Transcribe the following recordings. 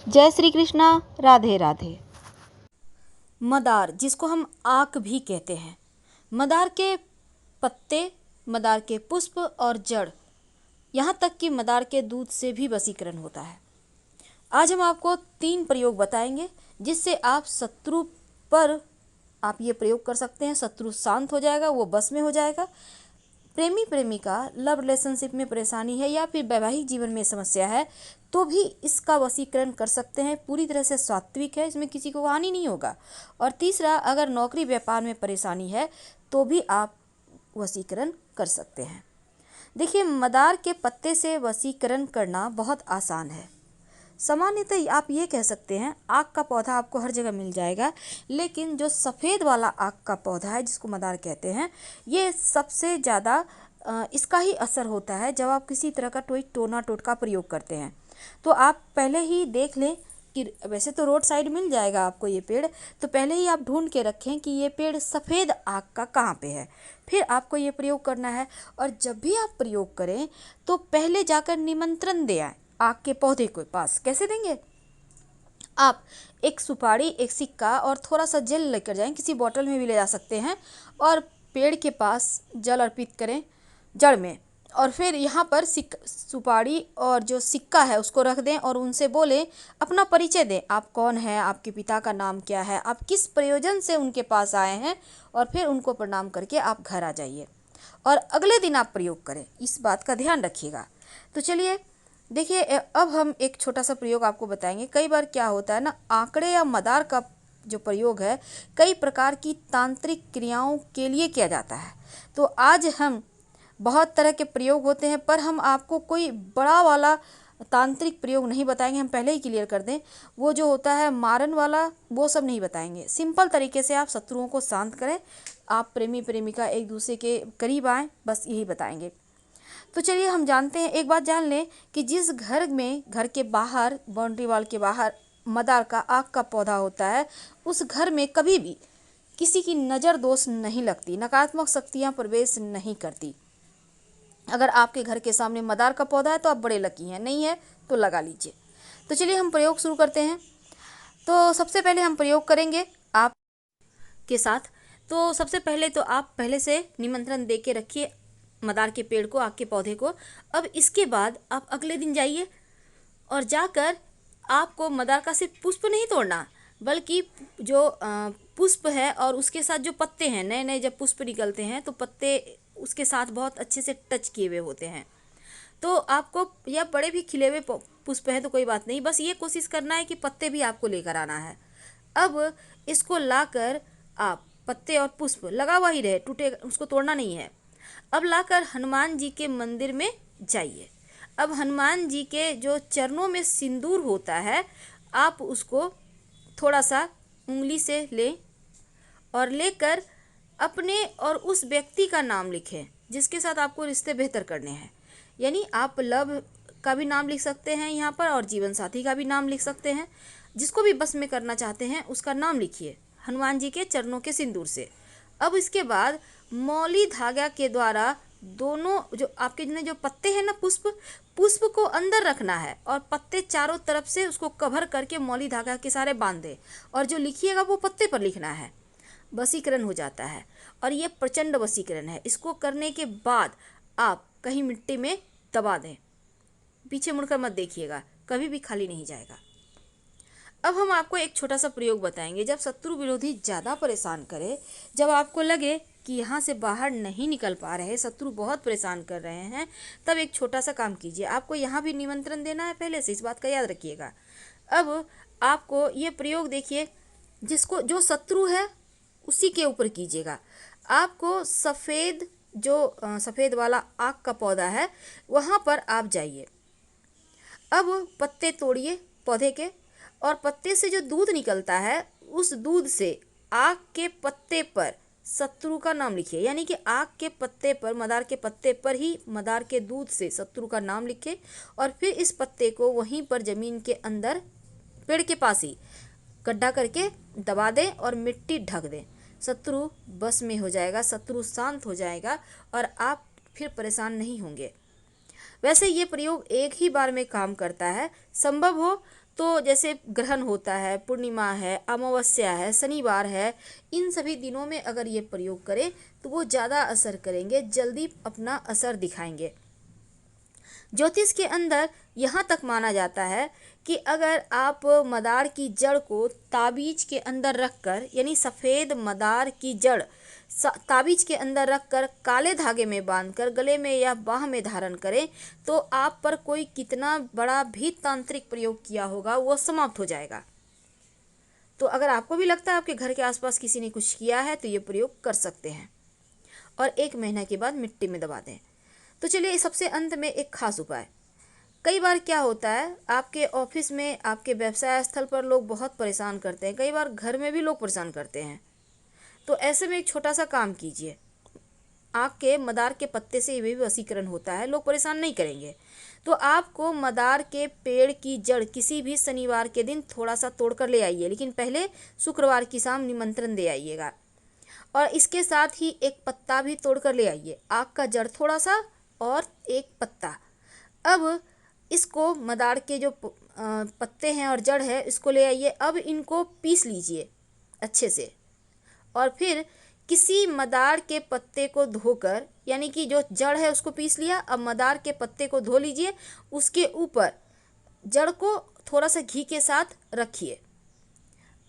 जय श्री कृष्णा। राधे राधे। मदार, जिसको हम आक भी कहते हैं, मदार के पत्ते, मदार के पुष्प और जड़, यहाँ तक कि मदार के दूध से भी वशीकरण होता है। आज हम आपको 3 प्रयोग बताएंगे जिससे आप शत्रु पर आप ये प्रयोग कर सकते हैं। शत्रु शांत हो जाएगा, वो बस में हो जाएगा। प्रेमी प्रेमिका लव रिलेशनशिप में परेशानी है या फिर वैवाहिक जीवन में समस्या है तो भी इसका वशीकरण कर सकते हैं। पूरी तरह से सात्विक है, इसमें किसी को हानि नहीं होगा। और तीसरा, अगर नौकरी व्यापार में परेशानी है तो भी आप वशीकरण कर सकते हैं। देखिए, मदार के पत्ते से वशीकरण करना बहुत आसान है। सामान्यतः आप ये कह सकते हैं आक का पौधा आपको हर जगह मिल जाएगा, लेकिन जो सफ़ेद वाला आक का पौधा है जिसको मदार कहते हैं, ये सबसे ज़्यादा इसका ही असर होता है जब आप किसी तरह का कोई टोना टोटका प्रयोग करते हैं। तो आप पहले ही देख लें कि वैसे तो रोड साइड मिल जाएगा आपको ये पेड़, तो पहले ही आप ढूंढ के रखें कि ये पेड़ सफ़ेद आक का कहाँ पे है, फिर आपको ये प्रयोग करना है। और जब भी आप प्रयोग करें तो पहले जाकर निमंत्रण दे आए आक के पौधे के पास। कैसे देंगे? आप एक सुपारी, एक सिक्का और थोड़ा सा जल लेकर जाएं, किसी बोतल में भी ले जा सकते हैं, और पेड़ के पास जल अर्पित करें जड़ में, और फिर यहाँ पर सुपारी और जो सिक्का है उसको रख दें और उनसे बोलें, अपना परिचय दें, आप कौन हैं, आपके पिता का नाम क्या है, आप किस प्रयोजन से उनके पास आए हैं, और फिर उनको प्रणाम करके आप घर आ जाइए और अगले दिन आप प्रयोग करें। इस बात का ध्यान रखिएगा। तो चलिए देखिए, अब हम एक छोटा सा प्रयोग आपको बताएंगे। कई बार क्या होता है ना, आंकड़े या मदार का जो प्रयोग है कई प्रकार की तांत्रिक क्रियाओं के लिए किया जाता है। तो आज हम बहुत तरह के प्रयोग होते हैं, पर हम आपको कोई बड़ा वाला तांत्रिक प्रयोग नहीं बताएंगे। हम पहले ही क्लियर कर दें, वो जो होता है मारन वाला, वो सब नहीं बताएंगे। सिंपल तरीके से आप शत्रुओं को शांत करें, आप प्रेमी प्रेमिका एक दूसरे के करीब आएँ, बस यही बताएंगे। तो चलिए हम जानते हैं, एक बात जान लें कि जिस घर में, घर के बाहर, बाउंड्री वॉल के बाहर मदार का आक का पौधा होता है, उस घर में कभी भी किसी की नज़र दोष नहीं लगती, नकारात्मक शक्तियाँ प्रवेश नहीं करती। अगर आपके घर के सामने मदार का पौधा है तो आप बड़े लकी हैं, नहीं है तो लगा लीजिए। तो चलिए हम प्रयोग शुरू करते हैं। तो सबसे पहले हम प्रयोग करेंगे आप के साथ। तो सबसे पहले तो आप पहले से निमंत्रण दे के रखिए मदार के पेड़ को, आक के पौधे को। अब इसके बाद आप अगले दिन जाइए और जाकर आपको मदार का सिर्फ पुष्प नहीं तोड़ना, बल्कि जो पुष्प है और उसके साथ जो पत्ते हैं, नए नए जब पुष्प निकलते हैं तो पत्ते उसके साथ बहुत अच्छे से टच किए हुए होते हैं। तो आपको, या बड़े भी खिले हुए पुष्प है तो कोई बात नहीं, बस ये कोशिश करना है कि पत्ते भी आपको लेकर आना है। अब इसको लाकर आप, पत्ते और पुष्प लगा हुआ ही रहे, टूटे, उसको तोड़ना नहीं है। अब लाकर हनुमान जी के मंदिर में जाइए। अब हनुमान जी के जो चरणों में सिंदूर होता है, आप उसको थोड़ा सा उंगली से लें और लेकर अपने और उस व्यक्ति का नाम लिखें जिसके साथ आपको रिश्ते बेहतर करने हैं। यानी आप लव का भी नाम लिख सकते हैं यहाँ पर, और जीवन साथी का भी नाम लिख सकते हैं। जिसको भी बस में करना चाहते हैं उसका नाम लिखिए हनुमान जी के चरणों के सिंदूर से। अब इसके बाद मौली धागा के द्वारा दोनों जो आपके जो पत्ते हैं ना, पुष्प को अंदर रखना है और पत्ते चारों तरफ से उसको कवर करके मौली धागा के सारे बांध दें, और जो लिखिएगा वो पत्ते पर लिखना है। वशीकरण हो जाता है, और ये प्रचंड वशीकरण है। इसको करने के बाद आप कहीं मिट्टी में दबा दें, पीछे मुड़कर मत देखिएगा, कभी भी खाली नहीं जाएगा। अब हम आपको एक छोटा सा प्रयोग बताएंगे। जब शत्रु विरोधी ज़्यादा परेशान करे, जब आपको लगे कि यहाँ से बाहर नहीं निकल पा रहे, शत्रु बहुत परेशान कर रहे हैं, तब एक छोटा सा काम कीजिए। आपको यहाँ भी निमंत्रण देना है पहले से, इस बात का याद रखिएगा। अब आपको ये प्रयोग देखिए, जिसको जो शत्रु है उसी के ऊपर कीजिएगा। आपको सफ़ेद, जो सफ़ेद वाला आक का पौधा है, वहाँ पर आप जाइए। अब पत्ते तोड़िए पौधे के, और पत्ते से जो दूध निकलता है उस दूध से आक के पत्ते पर शत्रु का नाम लिखिए। यानी कि आक के पत्ते पर, मदार के पत्ते पर ही मदार के दूध से शत्रु का नाम लिखें, और फिर इस पत्ते को वहीं पर ज़मीन के अंदर पेड़ के पास ही गड्ढा करके दबा दें और मिट्टी ढक दें। शत्रु बस में हो जाएगा, शत्रु शांत हो जाएगा और आप फिर परेशान नहीं होंगे। वैसे ये प्रयोग एक ही बार में काम करता है, संभव हो तो जैसे ग्रहण होता है, पूर्णिमा है, अमावस्या है, शनिवार है, इन सभी दिनों में अगर ये प्रयोग करें तो वो ज़्यादा असर करेंगे, जल्दी अपना असर दिखाएंगे। ज्योतिष के अंदर यहाँ तक माना जाता है कि अगर आप मदार की जड़ को ताबीज के अंदर रखकर, यानी सफ़ेद मदार की जड़ ताबीज के अंदर रखकर काले धागे में बांधकर गले में या बाह में धारण करें तो आप पर कोई कितना बड़ा भी तांत्रिक प्रयोग किया होगा वो समाप्त हो जाएगा। तो अगर आपको भी लगता है आपके घर के आसपास किसी ने कुछ किया है तो ये प्रयोग कर सकते हैं और 1 महीना के बाद मिट्टी में दबा दें। तो चलिए सबसे अंत में एक खास उपाय। कई बार क्या होता है, आपके ऑफिस में, आपके व्यवसाय स्थल पर लोग बहुत परेशान करते हैं, कई बार घर में भी लोग परेशान करते हैं। तो ऐसे में एक छोटा सा काम कीजिए। आँख के मदार के पत्ते से भी वशीकरण होता है, लोग परेशान नहीं करेंगे। तो आपको मदार के पेड़ की जड़ किसी भी शनिवार के दिन थोड़ा सा तोड़ कर ले आइए, लेकिन पहले शुक्रवार की शाम निमंत्रण दे आइएगा। और इसके साथ ही एक पत्ता भी तोड़ कर ले आइए, आँख का जड़ थोड़ा सा और एक पत्ता। अब इसको मदार के जो पत्ते हैं और जड़ है इसको ले आइए। अब इनको पीस लीजिए अच्छे से और फिर किसी मदार के पत्ते को धोकर, यानी कि जो जड़ है उसको पीस लिया, अब मदार के पत्ते को धो लीजिए, उसके ऊपर जड़ को थोड़ा सा घी के साथ रखिए।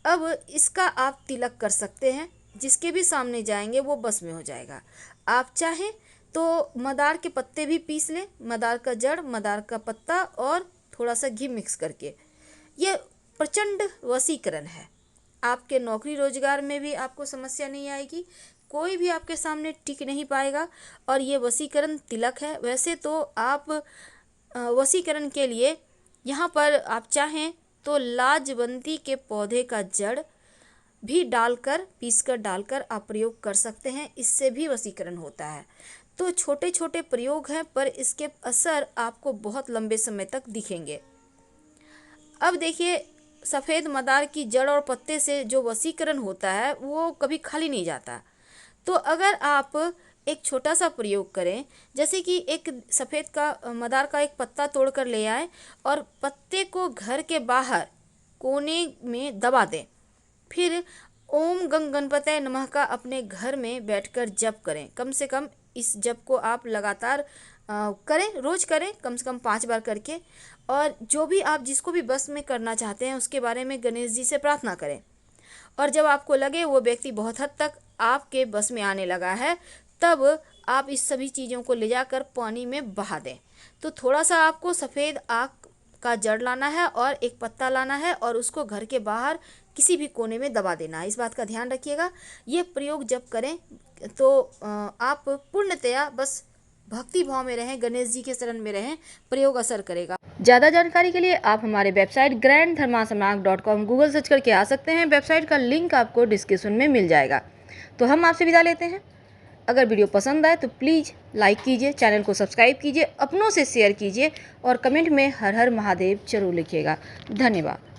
अब इसका आप तिलक कर सकते हैं, जिसके भी सामने जाएंगे वो बस में हो जाएगा। आप चाहें तो मदार के पत्ते भी पीस लें, मदार का जड़, मदार का पत्ता और थोड़ा सा घी मिक्स करके। ये प्रचंड वशीकरण है। आपके नौकरी रोजगार में भी आपको समस्या नहीं आएगी, कोई भी आपके सामने टिक नहीं पाएगा। और ये वशीकरण तिलक है। वैसे तो आप वशीकरण के लिए यहाँ पर आप चाहें तो लाजवंती के पौधे का जड़ भी डालकर, पीसकर डालकर आप प्रयोग कर सकते हैं, इससे भी वशीकरण होता है। तो छोटे छोटे प्रयोग हैं पर इसके असर आपको बहुत लंबे समय तक दिखेंगे। अब देखिए, सफ़ेद मदार की जड़ और पत्ते से जो वशीकरण होता है वो कभी खाली नहीं जाता। तो अगर आप एक छोटा सा प्रयोग करें, जैसे कि एक सफ़ेद का मदार का एक पत्ता तोड़ कर ले आए और पत्ते को घर के बाहर कोने में दबा दें, फिर ओम गंग गणपतये नमः का अपने घर में बैठकर जप करें। कम से कम इस जप को आप लगातार करें, रोज़ करें, कम से कम 5 बार करके। और जो भी आप जिसको भी बस में करना चाहते हैं उसके बारे में गणेश जी से प्रार्थना करें। और जब आपको लगे वो व्यक्ति बहुत हद तक आपके बस में आने लगा है, तब आप इस सभी चीज़ों को ले जाकर पानी में बहा दें। तो थोड़ा सा आपको सफ़ेद आक का जड़ लाना है और एक पत्ता लाना है और उसको घर के बाहर किसी भी कोने में दबा देना है। इस बात का ध्यान रखिएगा। ये प्रयोग जब करें तो आप पूर्णतया बस भक्ति भाव में रहें, गणेश जी के शरण में रहें, प्रयोग असर करेगा। ज़्यादा जानकारी के लिए आप हमारे वेबसाइट granddharmasamanak.com गूगल सर्च करके आ सकते हैं। वेबसाइट का लिंक आपको डिस्क्रिप्शन में मिल जाएगा। तो हम आपसे विदा लेते हैं। अगर वीडियो पसंद आए तो प्लीज़ लाइक कीजिए, चैनल को सब्सक्राइब कीजिए, अपनों से शेयर कीजिए और कमेंट में हर हर महादेव जरूर लिखिएगा। धन्यवाद।